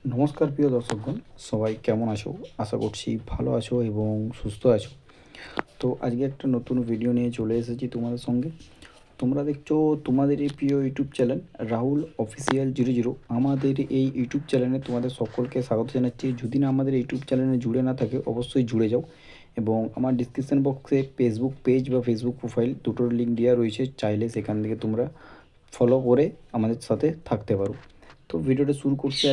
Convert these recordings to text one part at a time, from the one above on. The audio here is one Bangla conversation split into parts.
নমস্কার প্রিয় দর্শকগণ, সবাই কেমন আছো? আশা করছি ভালো আছো এবং সুস্থ আছো। তো আজকে একটা নতুন ভিডিও নিয়ে চলে এসেছি তোমাদের সঙ্গে। তোমরা দেখছো তোমাদের এই প্রিয় ইউটিউব চ্যানেল রাহুল অফিসিয়াল 00। আমাদের এই ইউটিউব চ্যানেলে তোমাদের সকলকে স্বাগত জানাচ্ছি। যদি না আমাদের ইউটিউব চ্যানেলে জুড়ে না থাকে অবশ্যই জুড়ে যাও, এবং আমার ডিসক্রিপশান বক্সে ফেসবুক পেজ বা ফেসবুক প্রোফাইল দুটোর লিঙ্ক দেওয়া রয়েছে, চাইলে সেখান থেকে তোমরা ফলো করে আমাদের সাথে থাকতে পারো। তো ভিডিওটা শুরু করছি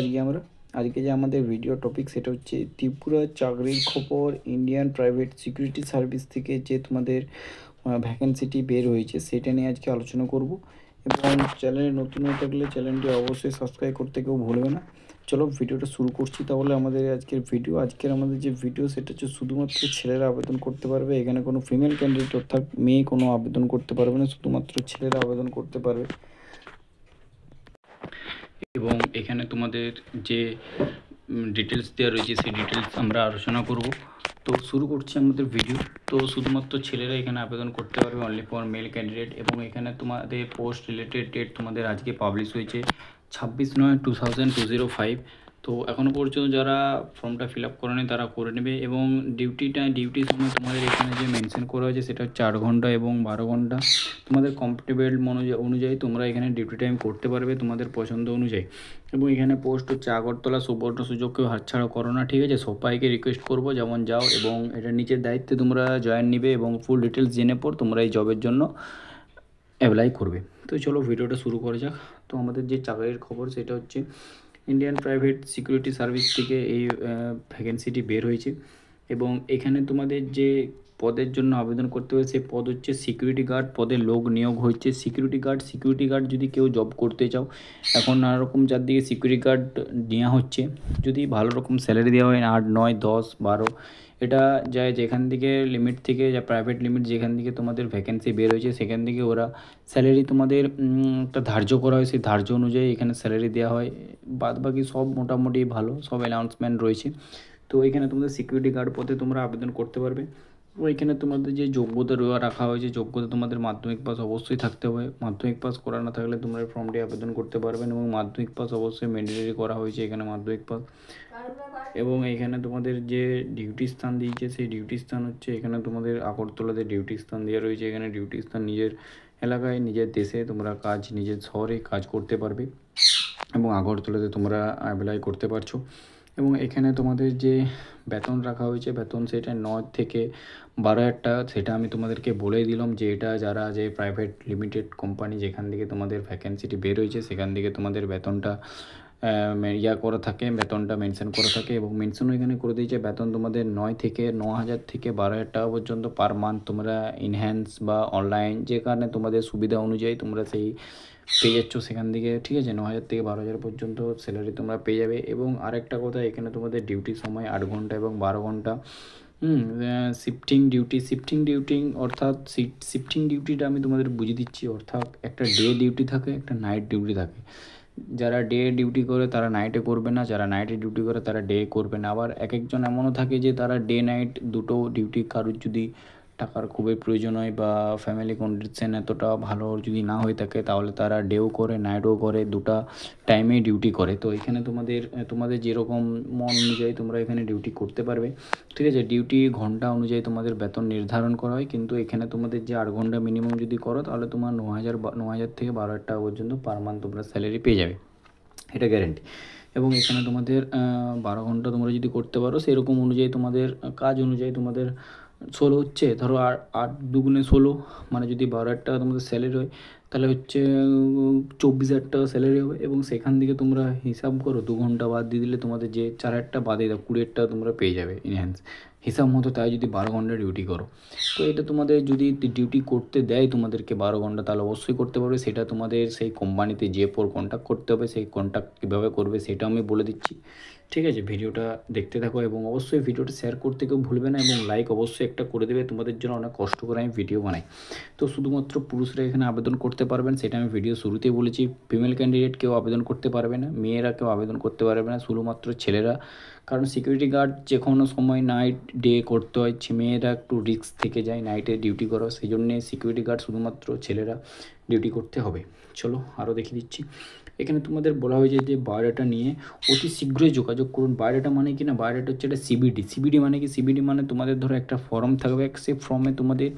আজকে যে আমাদের ভিডিও টপিক সেটা হচ্ছে ত্রিপুরা চাকরির খবর। ইন্ডিয়ান প্রাইভেট সিকিউরিটি সার্ভিস থেকে যে তোমাদের ভ্যাকেন্সিটি বের হয়েছে সেটা নিয়ে আজকে আলোচনা করব। এবং চ্যানেলে নতুন হয়ে থাকলে চ্যানেলটি অবশ্যই সাবস্ক্রাইব করতে কেউ ভুলবে না। চলো ভিডিওটা শুরু করছি তাহলে। আমাদের যে ভিডিও সেটা হচ্ছে শুধুমাত্র ছেলেরা আবেদন করতে পারবে। এখানে কোনো ফিমেল ক্যান্ডিডেট অর্থাৎ মেয়ে কোনো আবেদন করতে পারবে না, শুধুমাত্র ছেলেরা আবেদন করতে পারবে। এবং এখানে তোমাদের যে ডিটেলস দেওয়া রয়েছে সেই ডিটেলস আমরা আলোচনা করব। তো শুরু করছি আমাদের ভিডিও। তো শুধুমাত্র ছেলেরা এখানে আবেদন করতে পারবে, অনলি ফর মেল ক্যান্ডিডেট। এবং এখানে তোমাদের পোস্ট রিলেটেড ডেট তোমাদের আজকে পাবলিশ হয়েছে 26/9/2005। তো এখনও পর্যন্ত যারা ফর্মটা ফিল আপ করেনি তারা করে নেবে। এবং ডিউটির সময় তোমাদের এখানে যে মেনশন করা হয়েছে সেটা হচ্ছে 8 ঘন্টা এবং 12 ঘন্টা। তোমাদের কমফর্টেবল অনুযায়ী তোমরা এখানে ডিউটি টাইম করতে পারবে তোমাদের পছন্দ অনুযায়ী। এবং এখানে পোস্ট হচ্ছে আগরতলা। সুবর্ণ সুযোগ কেউ হাতছাড়া করো না, ঠিক আছে? সবাইকে রিকোয়েস্ট করবো যেমন যাও, এবং এটা নিচের দায়িত্বে তোমরা জয়েন নিবে এবং ফুল ডিটেলস জেনে পর তোমরা এই জবের জন্য অ্যাপ্লাই করবে। তো চলো ভিডিওটা শুরু করা যাক। তো আমাদের যে চাকরির খবর সেটা হচ্ছে ইন্ডিয়ান প্রাইভেট সিকিউরিটি সার্ভিস থেকে এই ভ্যাকেন্সিটি বের হয়েছে। এবং এখানে তোমাদের যে পদের জন্য আবেদন করতে হবে সেই পদ হচ্ছে সিকিউরিটি গার্ড পদে লোক নিয়োগ হচ্ছে। সিকিউরিটি গার্ড যদি কেউ জব করতে চাও, এখন নানা রকম চারদিকে সিকিউরিটি গার্ড নেওয়া হচ্ছে। যদি ভালো রকম স্যালারি দেওয়া হয় 8, 9, 10, 12, এটা যায় যেখান থেকে লিমিট থেকে, যা প্রাইভেট লিমিট যেখান থেকে তোমাদের ভ্যাকেন্সি বের হয়েছে সেখান থেকে ওরা স্যালারি তোমাদের একটা ধার্য করা হয়, সেই ধার্য অনুযায়ী এখানে স্যালারি দেওয়া হয়। বাদ বাকি সব মোটামুটি ভালো, সব অ্যানাউন্সমেন্ট রয়েছে। তো এখানে তোমাদের সিকিউরিটি গার্ড পদে তোমরা আবেদন করতে পারবে। তো এখানে তোমাদের যে যোগ্যতা রাখা হয়েছে, যোগ্যতা তোমাদের মাধ্যমিক পাস অবশ্যই থাকতে হবে। মাধ্যমিক পাস করা না থাকলে তোমরা ফর্মটি আবেদন করতে পারবেন। এবং মাধ্যমিক পাস অবশ্যই ম্যান্ডেটরি করা হয়েছে এখানে মাধ্যমিক পাস। এবং এখানে তোমাদের যে ডিউটি স্থান দিয়েছে সেই ডিউটি স্থান হচ্ছে এখানে তোমাদের আগরতলাতে ডিউটি স্থান দেওয়া রয়েছে। এখানে ডিউটি স্থান নিজের এলাকায়, নিজের দেশে তোমরা নিজের শহরে কাজ করতে পারবে এবং আগরতলাতে তোমরা অ্যাপ্লাই করতে পারছো। এবং এখানে তোমাদের যে বেতন রাখা হয়েছে, বেতন সেটা 9 থেকে 12,000 টাকা। সেটা আমি তোমাদেরকে বলেই দিলাম যে এটা যারা যে প্রাইভেট লিমিটেড কোম্পানি যেখান থেকে তোমাদের ভ্যাকেন্সিটি বের হয়েছে সেখান থেকে তোমাদের বেতনটা করা থাকে, বেতনটা মেনশন করা থাকে। এবং মেনশনও এখানে করে দিয়েছে বেতন তোমাদের 9,000 থেকে 12,000 টাকা পর্যন্ত পার মান্থ তোমরা ইনহ্যান্স বা অনলাইন যে কারণে তোমাদের সুবিধা অনুযায়ী তোমরা সেই পেয়ে যাচ্ছ সেখান থেকে, ঠিক আছে? 9,000 থেকে 12,000 পর্যন্ত স্যালারি তোমরা পেয়ে যাবে। এবং আরেকটা কথা, এখানে তোমাদের ডিউটির সময় 8 ঘন্টা এবং 12 ঘন্টা। শিফটিং অর্থাৎ শিফটিং ডিউটিটা আমি তোমাদের বুঝিয়ে দিচ্ছি। অর্থাৎ একটা ডে ডিউটি থাকে, একটা নাইট ডিউটি থাকে। যারা ডে ডিউটি করে তারা নাইটে করবে না, যারা নাইটে ডিউটি করে তারা ডে করবে না। আবার এক একজন এমনও থাকে যে তারা ডে নাইট দুটো ডিউটি, কারোর যদি টাকার খুবই প্রয়োজন হয় বা ফ্যামিলি কন্ডিশন এতটা ভালো যদি না হয়ে থাকে তাহলে তারা ডেও করে নাইটও করে, দুটা টাইমেই ডিউটি করে। তো এখানে তোমাদের যেরকম মন অনুযায়ী তোমরা এখানে ডিউটি করতে পারবে, ঠিক আছে? ডিউটি ঘন্টা অনুযায়ী তোমাদের বেতন নির্ধারণ করা হয়, কিন্তু এখানে তোমাদের যে 8 ঘন্টা মিনিমাম যদি করো তাহলে তোমার 9,000 থেকে 12,000 টাকা পর্যন্ত পার মান্থ তোমরা স্যালারি পেয়ে যাবে, এটা গ্যারেন্টি। এবং এখানে তোমাদের 12 ঘন্টা তোমরা যদি করতে পারো সেরকম অনুযায়ী তোমাদের কাজ অনুযায়ী তোমাদের 16 হচ্ছে, ধরো 8 দুগুণে 16, মানে যদি 12,000 টাকা তোমাদের স্যালারি হয় তাহলে হচ্ছে 24,000 টাকা স্যালারি হবে। এবং সেখান থেকে তোমরা হিসাব করো 2 ঘন্টা বাদ দিয়ে দিলে তোমাদের যে 4,000 টাকা বাদে দাও 20,000 টাকা তোমরা পেয়ে যাবে ইনহ্যান্স হিসাব মতো, তাই যদি 12 ঘন্টা ডিউটি করো। তো এটা তোমাদের যদি ডিউটি করতে দেয় তোমাদেরকে 12 ঘন্টা তাহলে অবশ্যই করতে পারবে। সেটা তোমাদের সেই কোম্পানিতে যে পর কন্ট্যাক্ট করতে হবে, সেই কন্ট্যাক্ট কীভাবে করবে সেটা আমি বলে দিচ্ছি, ঠিক আছে? ভিডিওটা দেখতে থাকো এবং অবশ্যই ভিডিওটা শেয়ার করতে কেউ ভুলবে না, এবং লাইক অবশ্যই একটা করে দেবে। তোমাদের জন্য অনেক কষ্ট করে আমি ভিডিও বানাই। তো শুধুমাত্র পুরুষরা এখানে আবেদন করতে পারবেন, সেটা আমি ভিডিও শুরুতেই বলেছি। ফিমেল ক্যান্ডিডেট কেউ আবেদন করতে পারবে না, মেয়েরা কেউ আবেদন করতে পারবে না, শুধুমাত্র ছেলেরা। কারণ সিকিউরিটি গার্ড যে কোনো সময় নাইট ডে করতে হয়, মেয়েরা একটু রিস্ক থেকে যায় নাইটে ডিউটি করা, সেই জন্যে সিকিউরিটি গার্ড শুধুমাত্র ছেলেরা ডিউটি করতে হবে। চলো আরও দেখিয়ে দিচ্ছি। এখানে তোমাদের বলা হয়েছে যে বায়োডাটা নিয়ে অতি শীঘ্রই যোগাযোগ করুন। বায়োডাটা মানে কি না, বায়োডাটা হচ্ছে একটা সিবিডি মানে কি, সিবিডি মানে তোমাদের ধরো একটা ফর্ম থাকবে, সেই ফর্মে তোমাদের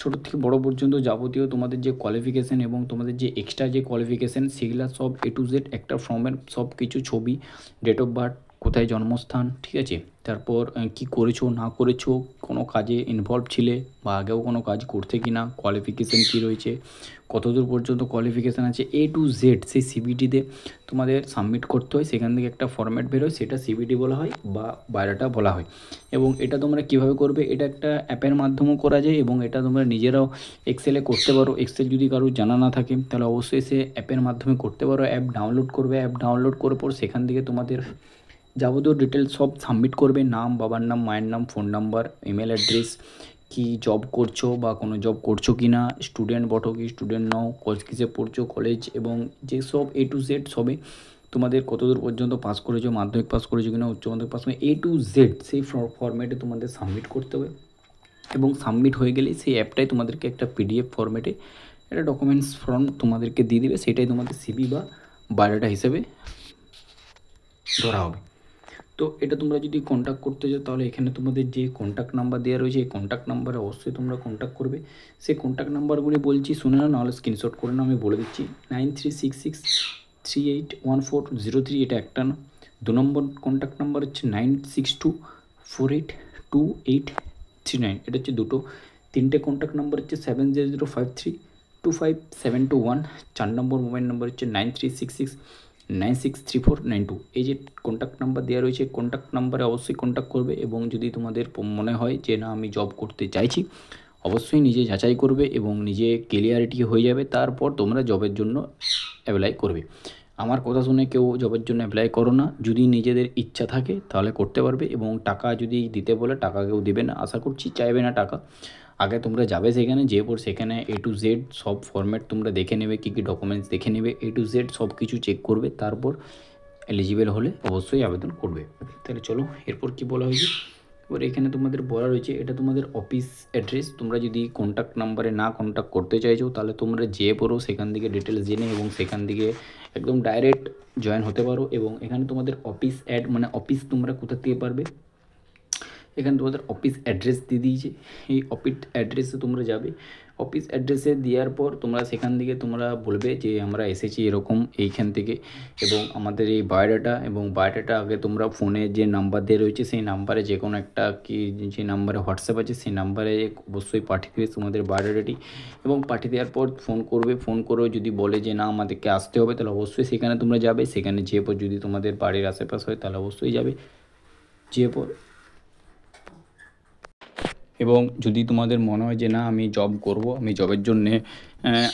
ছোটো থেকে বড় পর্যন্ত যাবতীয় তোমাদের যে কোয়ালিফিকেশান এবং তোমাদের যে এক্সট্রা যে কোয়ালিফিকেশান সেগুলো সব A to Z একটা ফর্মের সব কিছু ছবি, ডেট অফ বার্থ, কোথায় জন্মস্থান, ঠিক আছে, তারপর কি করেছো না করেছো, কোনো কাজে ইনভলভ ছিলে বা আগেও কোনো কাজ করতে কি না, কোয়ালিফিকেশান কী রয়েছে, কতদূর পর্যন্ত কোয়ালিফিকেশান আছে, A to Z সেই সিবিটিতে তোমাদের সাবমিট করতে হয়। সেখান থেকে একটা ফরম্যাট বেরোয়, সেটা সিবিটি বলা হয় বা বায়োডাটা বলা হয়। এবং এটা তোমরা কীভাবে করবে, এটা একটা অ্যাপের মাধ্যমেও করা যায় এবং এটা তোমরা নিজেরাও এক্সেলে করতে পারো। এক্সেল যদি কারোর জানা না থাকে তাহলে অবশ্যই সে অ্যাপের মাধ্যমে করতে পারো। অ্যাপ ডাউনলোড করবে, অ্যাপ ডাউনলোড করার পর সেখান থেকে তোমাদের যাবতীয় ডিটেলস সব সাবমিট করবে, নাম, বাবার নাম, মায়ের নাম, ফোন নাম্বার, ইমেল অ্যাড্রেস, কি জব করছো বা কোনো জব করছো কি না, স্টুডেন্ট বটো কি স্টুডেন্ট নও, কিসে পড়ছো, কলেজ, এবং যে সব A to Z সবে তোমাদের কতদূর পর্যন্ত পাস করেছো, মাধ্যমিক পাস করেছো কিনা, উচ্চ মাধ্যমিক পাস করে A to Z সেই ফরম্যাটে তোমাদের সাবমিট করতে হবে। এবং সাবমিট হয়ে গেলে সেই অ্যাপটাই তোমাদেরকে একটা PDF ফরম্যাটে একটা ডকুমেন্টস ফর্ম তোমাদেরকে দিয়ে দেবে, সেটাই তোমাদের সিবি বা বায়োডাটা হিসেবে ধরা হবে। তো এটা তোমরা যদি কন্ট্যাক্ট করতে চাও তাহলে এখানে তোমাদের যে কন্ট্যাক্ট নাম্বার দেওয়া রয়েছে এই কন্ট্যাক্ট নাম্বারে অবশ্যই তোমরা কন্ট্যাক্ট করবে। সেই কন্ট্যাক্ট নাম্বারগুলি বলছি শুনে নাও, নাহলে স্ক্রিনশট করে নাও, আমি বলে দিচ্ছি। 9366381403, এটা একটা না। 2 নম্বর কন্ট্যাক্ট নাম্বার হচ্ছে 9624828839, এটা হচ্ছে দুটো। 3টে কন্ট্যাক্ট নাম্বার হচ্ছে 7005325721। 4 নম্বর মোবাইল নাম্বার হচ্ছে 9366963492। এই যে কন্ট্যাক্ট নাম্বার দেওয়া রয়েছে, কন্ট্যাক্ট নাম্বারে অবশ্যই কন্ট্যাক্ট করবে। এবং যদি তোমাদের মনে হয় যে না আমি জব করতে চাইছি, অবশ্যই নিজে যাচাই করবে এবং নিজে ক্লিয়ারিটি হয়ে যাবে, তারপর তোমরা জবের জন্য অ্যাপ্লাই করবে। আমার কথা শুনে কেউ জবের জন্য অ্যাপ্লাই করো না। যদি নিজেদের ইচ্ছা থাকে তাহলে করতে পারবে, এবং টাকা যদি দিতে বলে টাকা কেউ দেবে না, আশা করছি চাইবে না টাকা। আগে তোমরা যাবে সেখানে, যেয়ে পর সেখানে A to Z সব ফরম্যাট তোমরা দেখে নেবে, কী কী ডকুমেন্টস দেখে নেবে, A to Z সব কিছু চেক করবে, তারপর এলিজিবল হলে অবশ্যই আবেদন করবে। তাহলে চলো এরপর কি বলা হয়েছে। এবার এখানে তোমাদের বলা রয়েছে এটা তোমাদের অফিস অ্যাড্রেস। তোমরা যদি কন্ট্যাক্ট নাম্বারে না কন্ট্যাক্ট করতে চাইছো তাহলে তোমরা যেয়ে পড়ো, সেখান থেকে ডিটেলস জেনে এবং সেখান থেকে একদম ডাইরেক্ট জয়েন হতে পারো। এবং এখানে তোমাদের অফিস অ্যাড মানে অফিস তোমরা কোথা থেকে পারবে, এখানে তোমাদের অফিস অ্যাড্রেস দিয়ে দিয়েছে। এই অফিস অ্যাড্রেসে তোমরা যাবে, অফিস অ্যাড্রেসে দেওয়ার পর তোমরা সেখান থেকে তোমরা বলবে যে আমরা এসেছি এরকম এইখান থেকে, এবং আমাদের এই বায়োডাটা, এবং বায়োডাটা আগে তোমরা ফোনে যে নাম্বার দিয়ে রয়েছে সেই নাম্বারে যে কোনো একটা কি যে নাম্বারে হোয়াটসঅ্যাপ আছে সেই নাম্বারে অবশ্যই পাঠিয়ে দেবে তোমাদের বায়োডাটাটি। এবং পাঠিয়ে দেওয়ার পর ফোন করবে, ফোন করেও যদি বলে যে না আমাদেরকে আসতে হবে তাহলে অবশ্যই সেখানে তোমরা যাবে। সেখানে যেয়ে পর যদি তোমাদের বাড়ির আশেপাশ হয় তাহলে অবশ্যই যাবে, যেয়ে পর। এবং যদি তোমাদের মনে হয় যে না আমি জব করব, আমি জবের জন্যে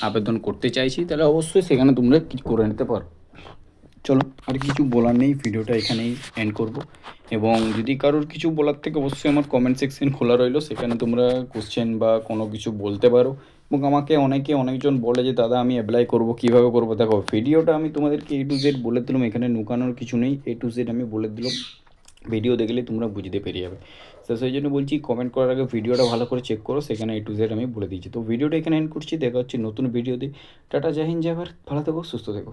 আবেদন করতে চাইছি, তাহলে অবশ্যই সেখানে তোমরা কিছু করে নিতে পারো। চলো আর কিছু বলার নেই, ভিডিওটা এখানেই এন্ড করব। এবং যদি কারোর কিছু বলার থেকে অবশ্যই আমার কমেন্ট সেকশন খোলা রইলো, সেখানে তোমরা কোশ্চেন বা কোনো কিছু বলতে পারো। এবং আমাকে অনেকজন বলে যে দাদা আমি অ্যাপ্লাই করব, কীভাবে করবো। দেখো ভিডিওটা আমি তোমাদেরকে A to Z বলে দিলাম, এখানে লুকানোর কিছু নেই, A to Z আমি বলে দিলাম। ভিডিও দেখলে তোমরা বুঝতে পেরে যাবে। তো সেই জন্য বলছি কমেন্ট করার আগে ভিডিওটা ভালো করে চেক করো, সেখানে A to Z আমি বলে দিচ্ছি। তো ভিডিওটা এখানে এন্ড করছি, দেখা হচ্ছে নতুন ভিডিওতে। টাটা, জয় হিন্দ, জয় ভারত, ভালো থেকো, সুস্থ থেকো।